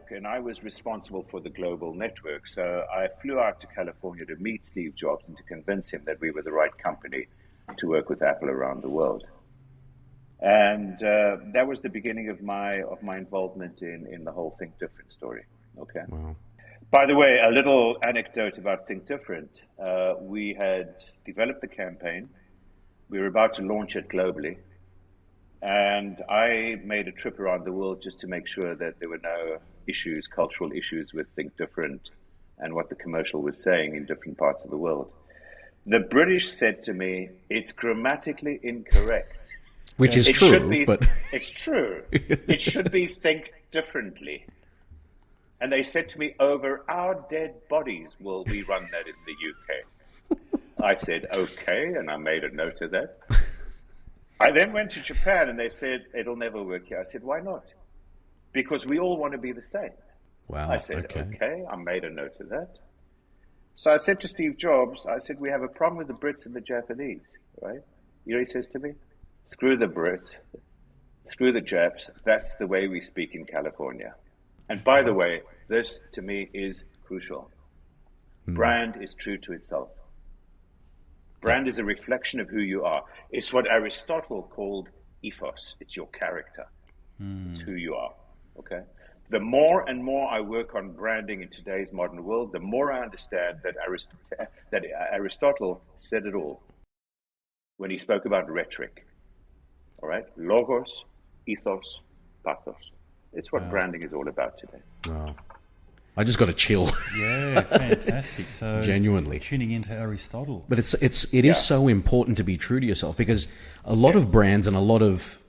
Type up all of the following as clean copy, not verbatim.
York, and I was responsible for the global network. So I flew out to California to meet Steve Jobs and to convince him that we were the right company to work with Apple around the world. And that was the beginning of my involvement in the whole Think Different story. Okay. Wow. By the way, a little anecdote about Think Different. We had developed the campaign. We were about to launch it globally. And I made a trip around the world just to make sure that there were no issues, cultural issues with Think Different and what the commercial was saying in different parts of the world. The British said to me, it's grammatically incorrect. Which is true, but... It's true. It should be think differently. And they said to me, over our dead bodies will we run that in the UK. I said, okay, and I made a note of that. I then went to Japan and they said, it'll never work here. I said, why not? Because we all want to be the same. Wow. I said, okay, I made a note of that. So I said to Steve Jobs, I said, we have a problem with the Brits and the Japanese, right? You know what he says to me? Screw the Brits, screw the Japs. That's the way we speak in California. And by the way, this to me is crucial. Brand is true to itself. Brand is a reflection of who you are. It's what Aristotle called ethos. It's your character. It's who you are. Okay. The more and more I work on branding in today's modern world, the more I understand that Aristotle said it all when he spoke about rhetoric. All right, logos, ethos, pathos. It's what branding is all about today. Wow. I just got a chill. Yeah, fantastic. So genuinely tuning into Aristotle. But it is so important to be true to yourself, because a lot of brands and a lot of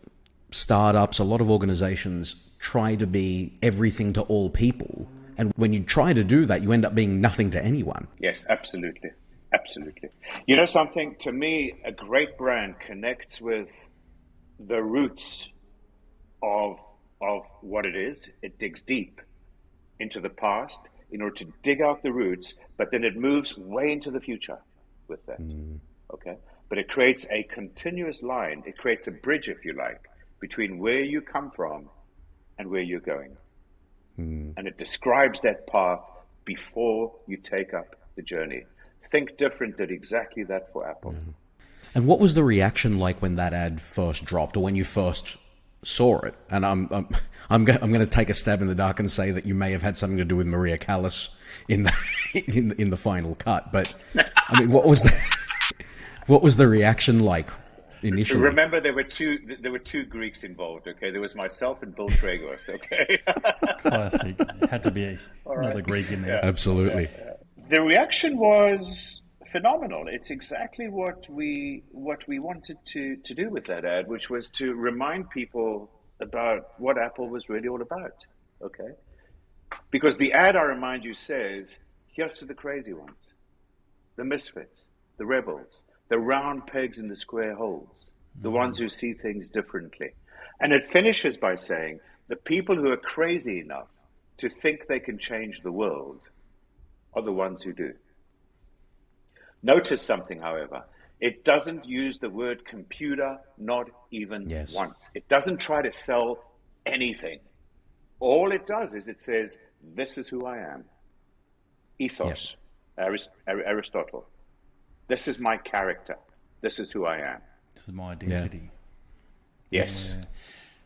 startups, a lot of organizations try to be everything to all people. And when you try to do that, you end up being nothing to anyone. Yes, absolutely. Absolutely. You know something, to me, a great brand connects with the roots of what it is. It digs deep into the past in order to dig out the roots, but then it moves way into the future with that. Okay? But it creates a continuous line. It creates a bridge, if you like, between where you come from and where you're going. And it describes that path before you take up the journey. Think Different did exactly that for Apple. And what was the reaction like when that ad first dropped, or when you first saw it? And I'm going to take a stab in the dark and say that you may have had something to do with Maria Callas in the in the final cut. But I mean, what was the reaction like initially? Remember, there were two Greeks involved. Okay, there was myself and Bill Tragos. Okay, classic. It had to be another Greek in there. Absolutely. The reaction was phenomenal. It's exactly what we wanted to do with that ad, which was to remind people about what Apple was really all about. Okay, because the ad, I remind you, says, here's to the crazy ones, the misfits, the rebels, the round pegs in the square holes, the ones who see things differently. And it finishes by saying, the people who are crazy enough to think they can change the world are the ones who do. Notice something, however. It doesn't use the word computer, not even once. It doesn't try to sell anything. All it does is it says, this is who I am. Ethos, Aristotle. This is my character. This is who I am. This is my identity. Yes. Yeah.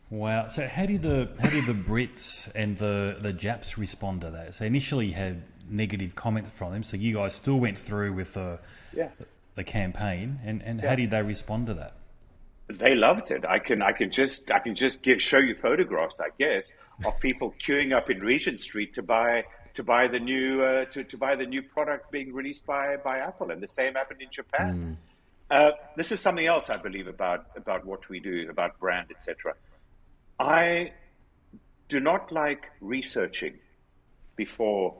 Wow. So how did the Brits and the Japs respond to that? So initially you had negative comments from them. So you guys still went through with the campaign, and how did they respond to that? They loved it. I can just show you photographs, I guess, of people queuing up in Regent Street to buy the new product being released by Apple, and the same happened in Japan. This is something else I believe about what we do, about brand, etc. I do not like researching before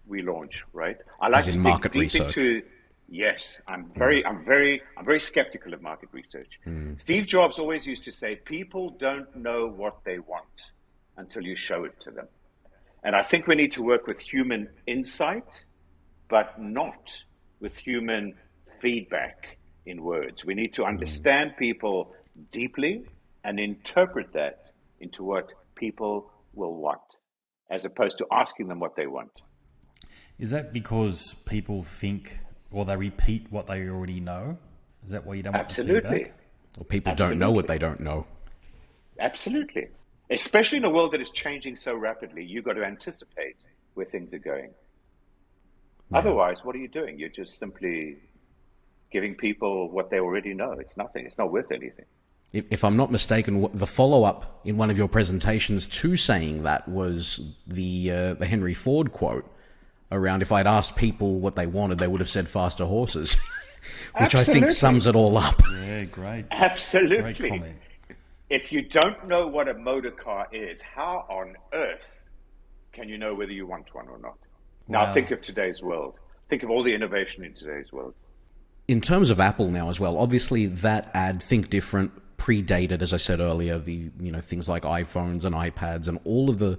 we launch, right? I like to dig deep into. Yes, I'm very skeptical of market research. Steve Jobs always used to say, people don't know what they want until you show it to them. And I think we need to work with human insight, but not with human feedback in words. We need to understand people deeply and interpret that into what people will want. as opposed to asking them what they want. Is that because people think, or they repeat what they already know? Is that why you don't want the Absolutely. feedback? Or people don't know what they don't know. Absolutely. Especially in a world that is changing so rapidly, you've got to anticipate where things are going. Yeah. Otherwise, what are you doing? You're just simply giving people what they already know. It's nothing. It's not worth anything. If I'm not mistaken, the follow-up in one of your presentations to saying that was the Henry Ford quote around, if I'd asked people what they wanted, they would have said faster horses, which I think sums it all up. Yeah, great. Absolutely. Great comment. If you don't know what a motor car is, how on earth can you know whether you want one or not? Now, Wow. think of today's world. Think of all the innovation in today's world. In terms of Apple now as well, obviously that ad, Think Different, predated, as I said earlier, the things like iPhones and iPads and all of the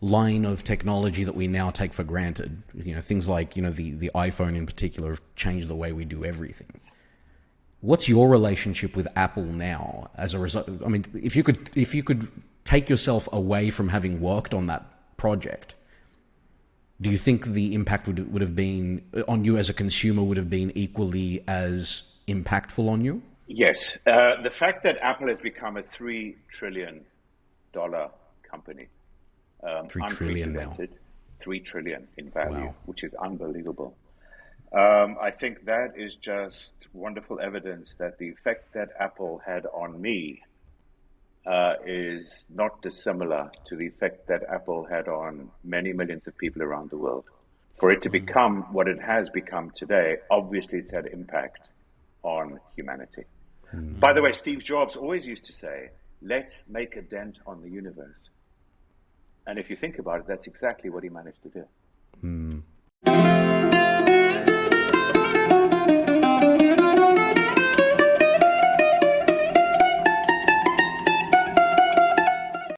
line of technology that we now take for granted. Things like the iPhone in particular have changed the way we do everything. What's your relationship with Apple now as a result? I mean, if you could take yourself away from having worked on that project, do you think the impact would have been on you as a consumer would have been equally as impactful on you? Yes. The fact that Apple has become a $3 trillion company, 3 trillion now. unprecedented, 3 trillion in value, Wow. which is unbelievable. I think that is just wonderful evidence that the effect that Apple had on me is not dissimilar to the effect that Apple had on many millions of people around the world. For it to become what it has become today, obviously it's had impact on humanity. By the way, Steve Jobs always used to say, let's make a dent on the universe. And if you think about it, that's exactly what he managed to do.